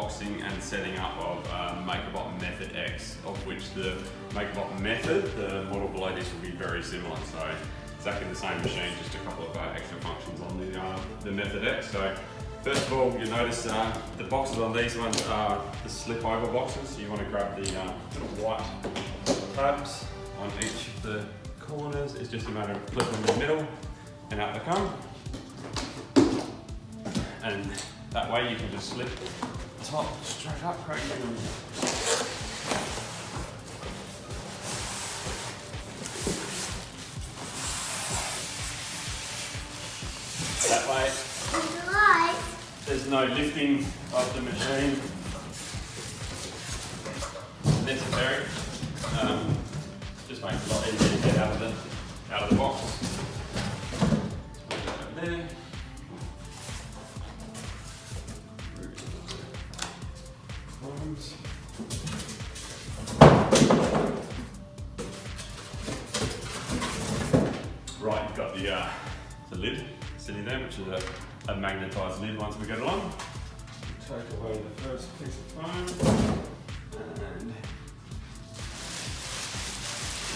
unboxing and setting up of Makerbot Method X, of which the Makerbot Method, the model below this, will be very similar. So exactly the same machine, just a couple of extra functions on the Method X. So first of all, you notice the boxes on these ones are the slip over boxes. So you want to grab the little white tabs on each of the corners. It's just a matter of flipping in the middle and out they come. And that way you can just slip the top straight up, cracking them. That way there's no lifting of the machine necessary. Just makes it a lot easier to get out of the box. There. Right, you've got the lid sitting there, which is a magnetised lid once we get along. Take away the first piece of foam and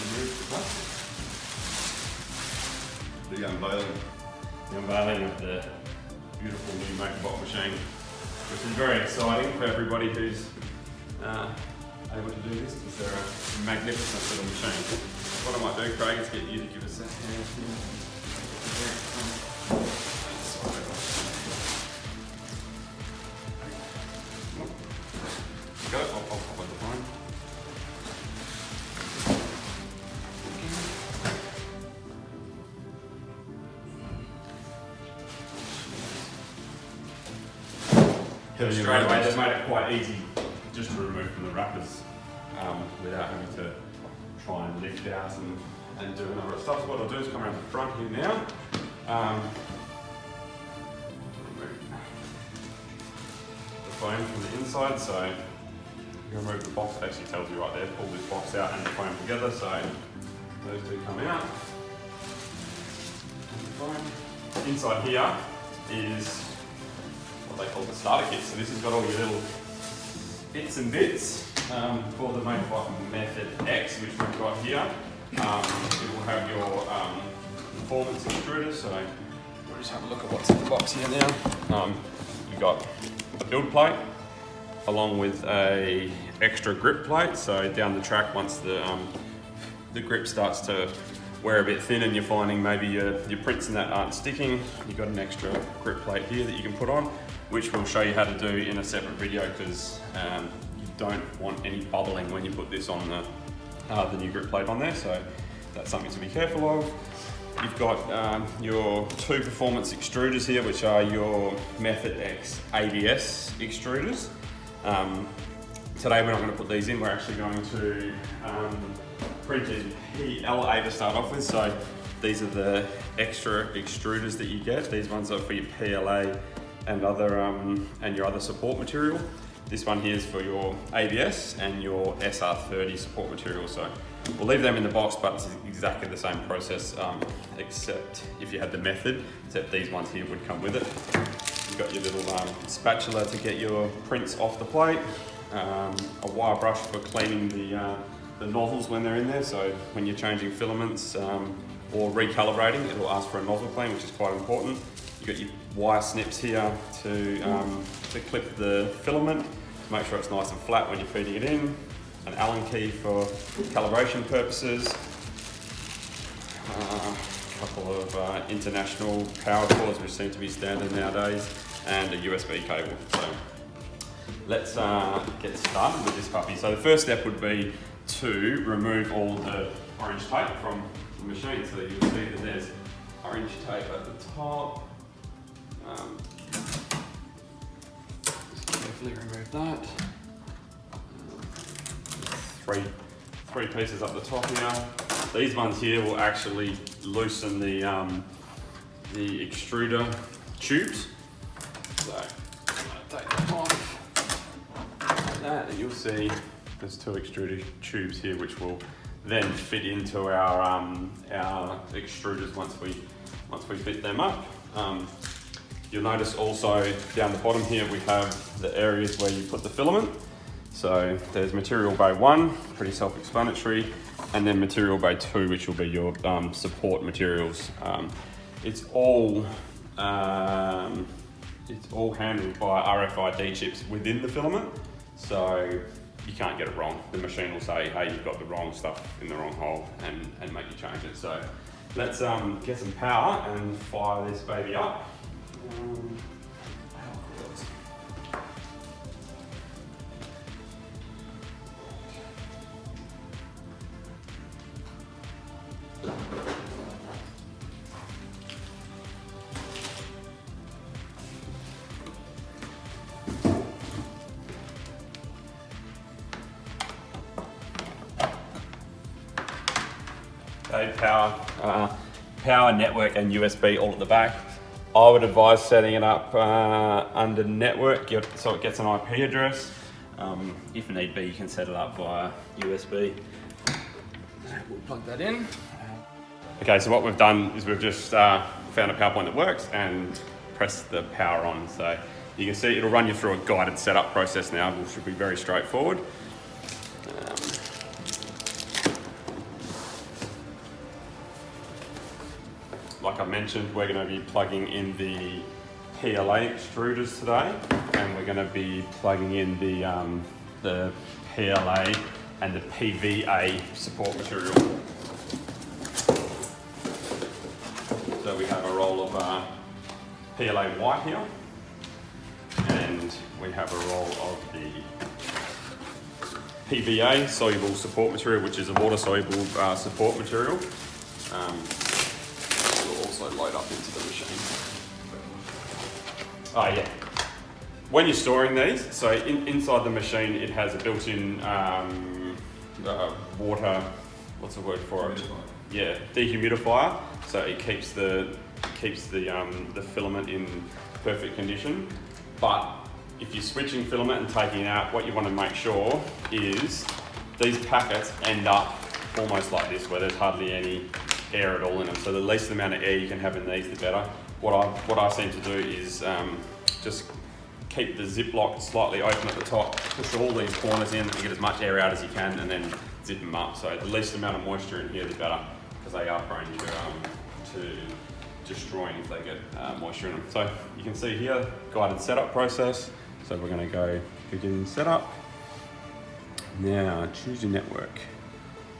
remove the plastic. The unveiling of the beautiful new Makerbot machine, which is very exciting for everybody who's able to do this, because they're a magnificent little machine. What I might do, Craig, is get you to give us a hand here. Go, I'll pop it behind. Straight away, they've made it quite easy just to remove from the wrappers without having to try and lift out and do a number of stuff. So what I'll do is come around the front here now. Remove the foam from the inside. So you remove the box, it actually tells you right there, pull this box out and the foam together. So those two come out. Inside here is what they call the starter kit. So this has got all your little bits and bits for the Makerbot Method X, which we've got here. It will have your performance extruders. So we'll just have a look at what's in the box here now. You've got a build plate along with a extra grip plate. So down the track, once the grip starts to wear a bit thin and you're finding maybe your prints in that aren't sticking, you've got an extra grip plate here that you can put on, which we'll show you how to do in a separate video, because you don't want any bubbling when you put this on the new grip plate on there, so that's something to be careful of. You've got your two performance extruders here, which are your Method X ABS extruders. Today we're not going to put these in, we're actually going to print in PLA to start off with. So these are the extra extruders that you get. These ones are for your PLA and your other support material. This one here is for your ABS and your SR30 support material. So we'll leave them in the box, but it's exactly the same process, except if you had the Method, except these ones here would come with it. You've got your little spatula to get your prints off the plate, a wire brush for cleaning the nozzles when they're in there. So when you're changing filaments or recalibrating, it'll ask for a nozzle clean, which is quite important. You've got your wire snips here to clip the filament, to make sure it's nice and flat when you're feeding it in. An Allen key for calibration purposes. A couple of international power cords, which seem to be standard nowadays, and a USB cable. So let's get started with this puppy. So the first step would be to remove all the orange tape from the machine. So you'll see that there's orange tape at the top. Just carefully remove that. Three pieces up the top here. These ones here will actually loosen the extruder tubes. So I'm going to take them off like that, and you'll see there's two extruder tubes here, which will then fit into our extruders once we fit them up. You'll notice also down the bottom here we have the areas where you put the filament. So there's material bay 1, pretty self-explanatory, and then material bay 2, which will be your support materials. It's all handled by RFID chips within the filament, so you can't get it wrong. The machine will say, hey, you've got the wrong stuff in the wrong hole, and make you change it. So let's get some power and fire this baby up. Okay, power, network, and USB all at the back. I would advise setting it up under network so it gets an IP address. If need be, you can set it up via USB. We'll plug that in. Okay, so what we've done is we've just found a power point that works and pressed the power on. So you can see it'll run you through a guided setup process now, which should be very straightforward. Like I mentioned, we're going to be plugging in the PLA extruders today, and we're going to be plugging in the PLA and the PVA support material. So we have a roll of PLA white here, and we have a roll of the PVA soluble support material, which is a water soluble support material. Also load up into the machine. Oh yeah. When you're storing these, so inside the machine it has a built-in water, what's the word for it? Yeah, dehumidifier. So it keeps the filament in perfect condition. But if you're switching filament and taking it out, what you want to make sure is these packets end up almost like this, where there's hardly any air at all in them. So the least amount of air you can have in these, the better. What I seem to do is just keep the ziplock slightly open at the top, push all these corners in and get as much air out as you can, and then zip them up. So the least amount of moisture in here, the better, because they are prone to destroying if they get moisture in them. So you can see here, guided setup process. So we're going to go begin setup. Now choose your network.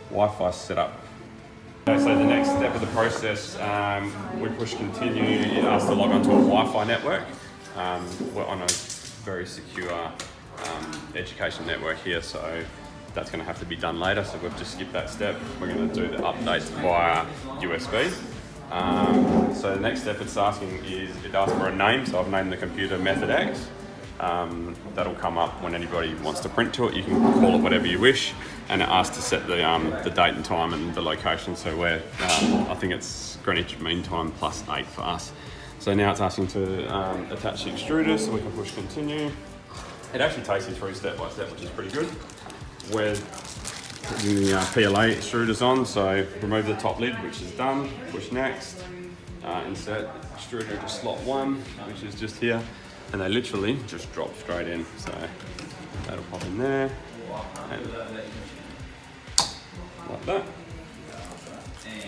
Wi-Fi setup. Okay, so the next step of the process, we push continue. It asks to log onto a Wi-Fi network. We're on a very secure education network here, so that's going to have to be done later. So we've just skipped that step. We're going to do the updates via USB. So the next step it's asking is it asks for a name. So I've named the computer Method X. That'll come up when anybody wants to print to it. You can call it whatever you wish, and it asks to set the date and time and the location. So we're, I think it's Greenwich Mean Time +8 for us. So now it's asking to attach the extruder, so we can push continue. It actually takes you through step by step, which is pretty good. We're putting the PLA extruders on, so remove the top lid, which is done. Push next. Insert extruder to slot 1, which is just here. And they literally just drop straight in. So that'll pop in there, and like that.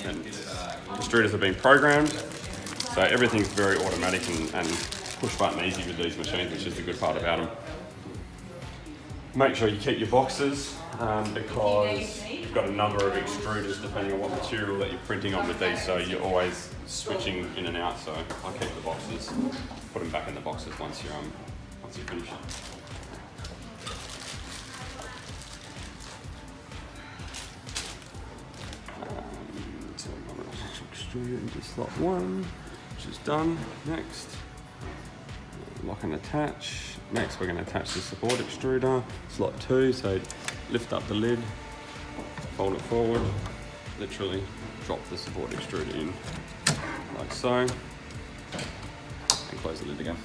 And extruders have been programmed, so everything's very automatic and push button easy with these machines, which is the good part about them. Make sure you keep your boxes because you've got a number of extruders depending on what material that you're printing on with these, so you're always switching in and out. So I keep the boxes, put them back in the boxes once you finish it. So I'm going to extrude into slot 1, which is done. Next, lock and attach. Next, we're going to attach the support extruder, slot 2. So lift up the lid, fold it forward, literally drop the support extruder in like so, and close the lid again.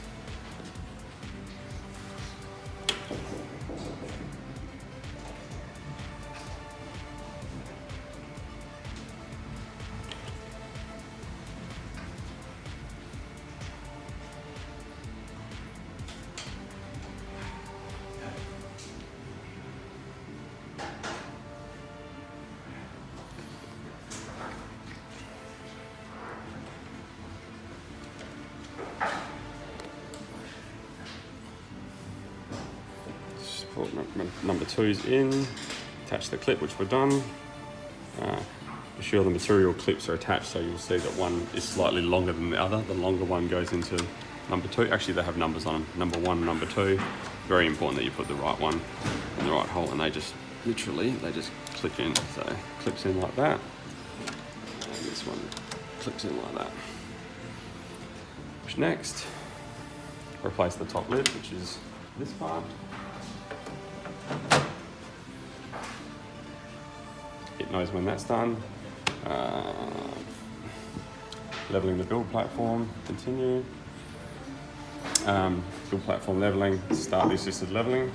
put number 2's in, attach the clip, which we're done. Be sure the material clips are attached, so you'll see that one is slightly longer than the other. The longer one goes into number 2. Actually, they have numbers on them, number 1 and number 2. Very important that you put the right one in the right hole, and they just literally, they just clip in. So clips in like that, and this one clips in like that. Push next, replace the top lid, which is this part. It knows when that's done. Leveling the build platform, continue. Build platform leveling, start the assisted leveling.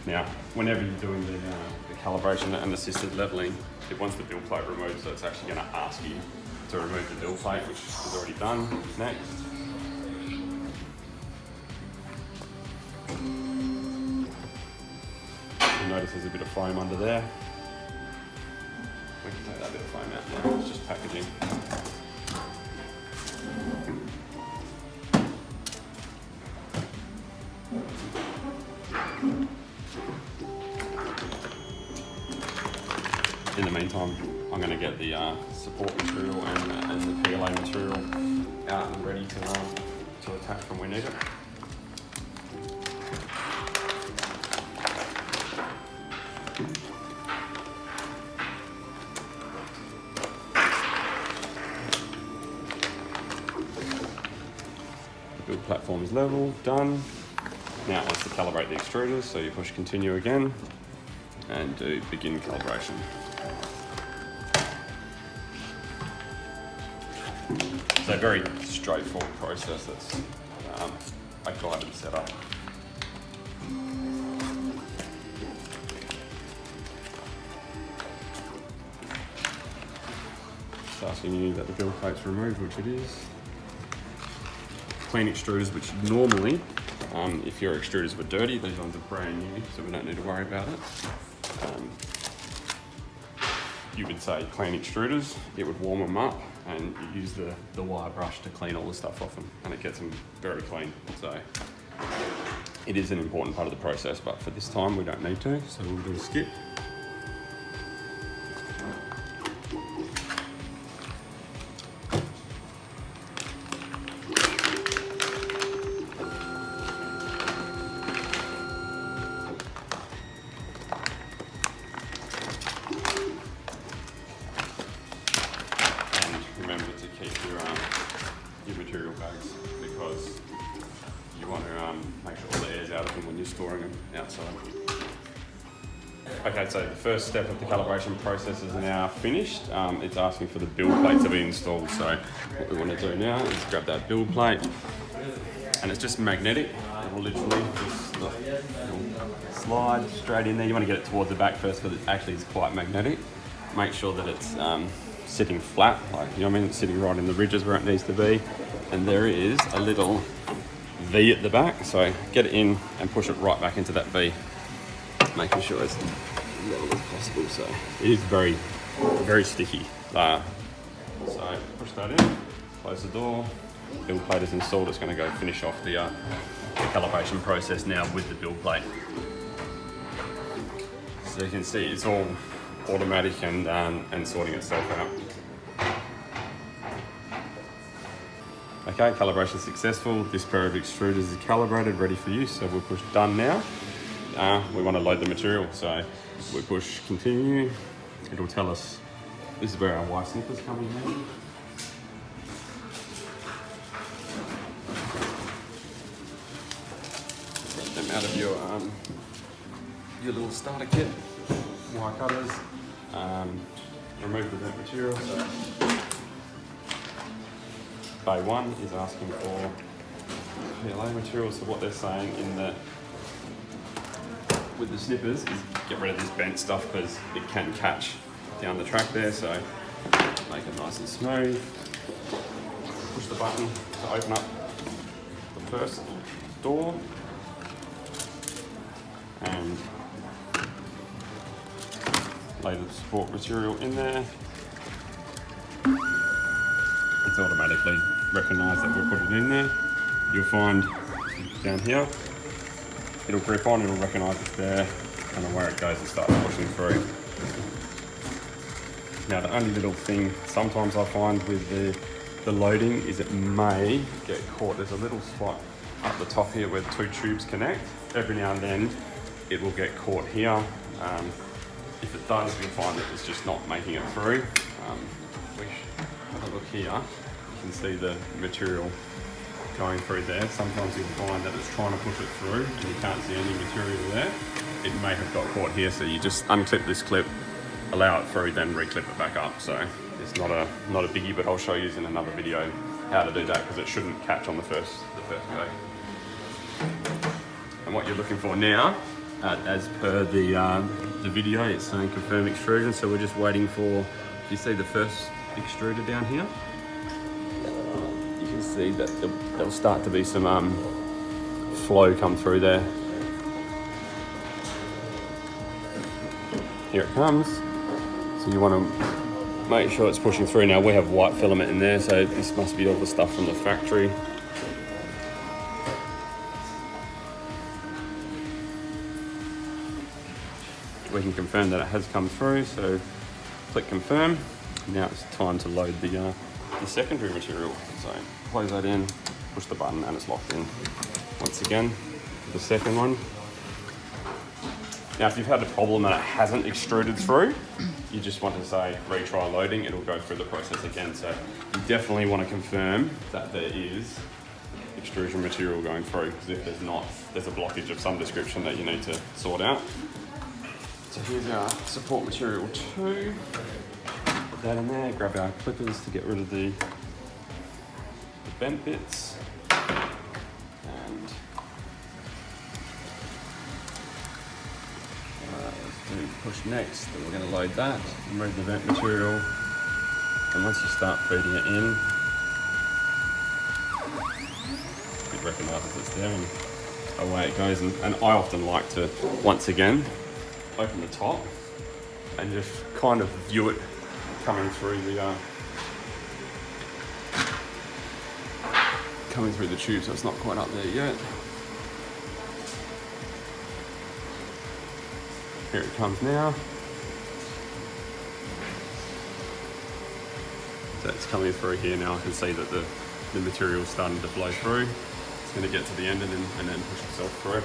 Now, whenever you're doing the calibration and assisted leveling, it wants the build plate removed, so it's actually going to ask you to remove the build plate, which is already done. Next. You'll notice there's a bit of foam under there. We can take that bit of foam out now, it's just packaging. In the meantime, I'm going to get the support material and the PLA material out and ready to attach when we need it. The build platform is level, done. Now it wants to calibrate the extruders, so you push continue again and do begin calibration. So very straightforward process. That's a guided setup. It's asking you that the build plate's removed, which it is. Clean extruders, which normally, if your extruders were dirty, these ones are brand new, so we don't need to worry about it. You would say clean extruders, it would warm them up, and you use the wire brush to clean all the stuff off them, and it gets them very clean. So it is an important part of the process, but for this time we don't need to, so we'll do a skip. Remember to keep your material bags, because you want to make sure all the air's out of them when you're storing them outside. Okay, so the first step of the calibration process is now finished. It's asking for the build plate to be installed. So what we want to do now is grab that build plate, and it's just magnetic. It will literally just slide straight in there. You want to get it towards the back first, because it actually is quite magnetic. Make sure that it's sitting flat, like, you know what I mean, it's sitting right in the ridges where it needs to be. And there is a little V at the back, so get it in and push it right back into that V, making sure it's level as possible. So it is very, very sticky. So push that in, close the door, build plate is installed. It's going to go finish off the calibration process now with the build plate. So you can see it's all automatic and sorting itself out. Okay, calibration successful. This pair of extruders is calibrated, ready for use. So we'll push done now. We want to load the material, so we push continue. It'll tell us this is where our wire snippers come in handy. Get them out of your little starter kit. Wire cutters. Remove the burnt material. So Bay 1 is asking for PLA material. So what they're saying with the snippers is get rid of this bent stuff, because it can catch down the track there. So make it nice and smooth. Push the button to open up the first door, and lay the support material in there. It's automatically recognised that we'll put it in there. You'll find down here it'll grip on, it'll recognise it's there, and then where it goes, it starts pushing through. Now the only little thing sometimes I find with the loading is it may get caught. There's a little spot up the top here where the two tubes connect. Every now and then it will get caught here. If it does, you'll find that it's just not making it through. We have a look here. You can see the material going through there. Sometimes you'll find that it's trying to push it through and you can't see any material there. It may have got caught here, so you just unclip this clip, allow it through, then reclip it back up. So it's not a biggie, but I'll show you in another video how to do that, because it shouldn't catch on the first go. And what you're looking for now, as per the video, it's saying confirm extrusion. So we're just waiting for, you see the first extruder down here? You can see that there'll start to be some flow come through there. Here it comes. So you want to make sure it's pushing through. Now we have white filament in there, so this must be all the stuff from the factory. We can confirm that it has come through, so click confirm. Now it's time to load the secondary material. So close that in, push the button, and it's locked in. Once again, the second one. Now if you've had a problem and it hasn't extruded through, you just want to say retry loading, it'll go through the process again. So you definitely want to confirm that there is extrusion material going through, because if there's not, there's a blockage of some description that you need to sort out. So here's our support material 2. Put that in there, grab our clippers to get rid of the bent bits. And push next, then we're going to load that, remove the vent material, and once you start feeding it in, it recognises it's there and away it goes. And I often like to, once again, open the top and just kind of view it coming through the tube, so it's not quite up there yet. Here it comes now. So it's coming through here now. I can see that the material is starting to flow through. It's going to get to the end and then push itself through.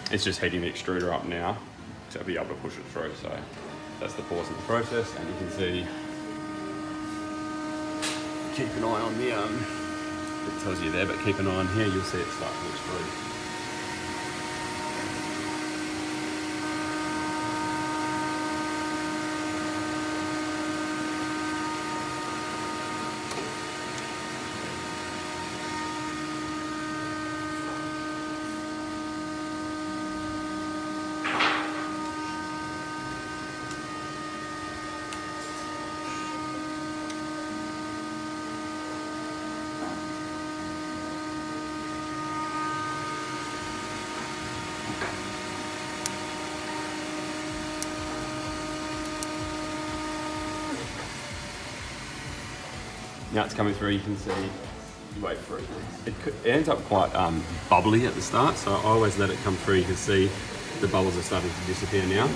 It's just heating the extruder up now to be able to push it through. So that's the pause in the process, and you can see, keep an eye on the, it tells you there, but keep an eye on here, you'll see it start to extrude. Now it's coming through, you can see, you wait for it. It ends up quite bubbly at the start, so I always let it come through. You can see the bubbles are starting to disappear now.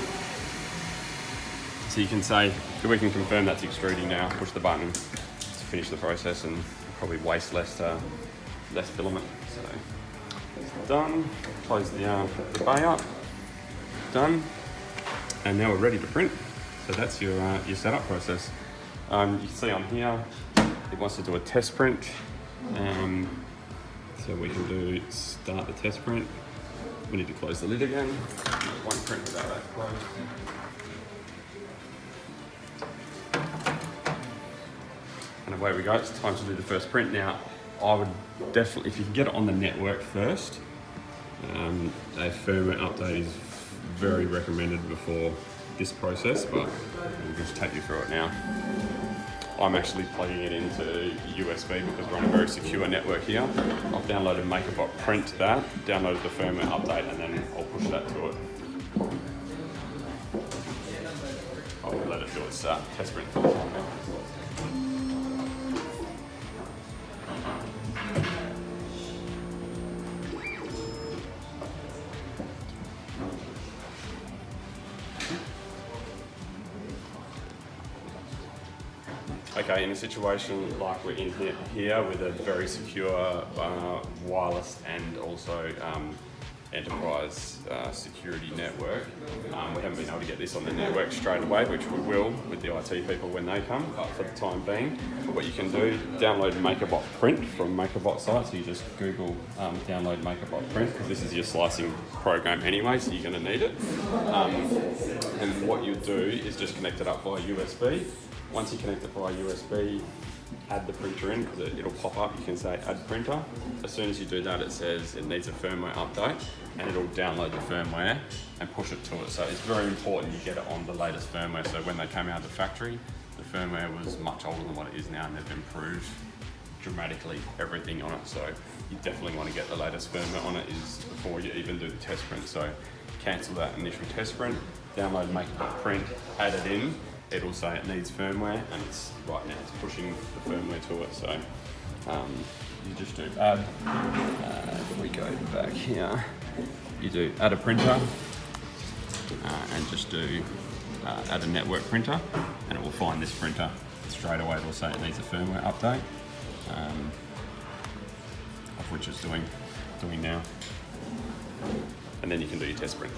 So you can say, so we can confirm that's extruding now, push the button to finish the process and probably waste less filament. So it's done, close the bay up, done, and now we're ready to print. So that's your setup process. You can see on here, it wants to do a test print. So we can start the test print. We need to close the lid again. One print without that closed. And away we go, it's time to do the first print. Now, I would definitely, if you can get it on the network first, a firmware update is very recommended before this process, but we'll just take you through it now. I'm actually plugging it into USB because we're on a very secure network here. I've downloaded Makerbot Print that, downloaded the firmware update, and then I'll push that to it. I'll let it do its test print for the time now. Okay, in a situation like we're in here with a very secure wireless and also enterprise security network, we haven't been able to get this on the network straight away, which we will with the IT people when they come, but for the time being, what you can do, download Makerbot Print from Makerbot site, so you just Google download Makerbot Print, because this is your slicing program anyway, so you're going to need it. And what you do is just connect it up via USB. Once you connect it via USB, add the printer in, because it'll pop up, you can say add printer. As soon as you do that, it says it needs a firmware update, and it'll download the firmware and push it to it. So it's very important you get it on the latest firmware. So when they came out of the factory, the firmware was much older than what it is now, and they've improved dramatically everything on it. So you definitely want to get the latest firmware on it before you even do the test print. So cancel that initial test print, download Makerbot Print, add it in. It'll say it needs firmware, and it's right now it's pushing the firmware to it. So you just do add. If we go back here, you do add a printer, and just do add a network printer, and it will find this printer straight away. It'll say it needs a firmware update, of which it's doing now, and then you can do your test print.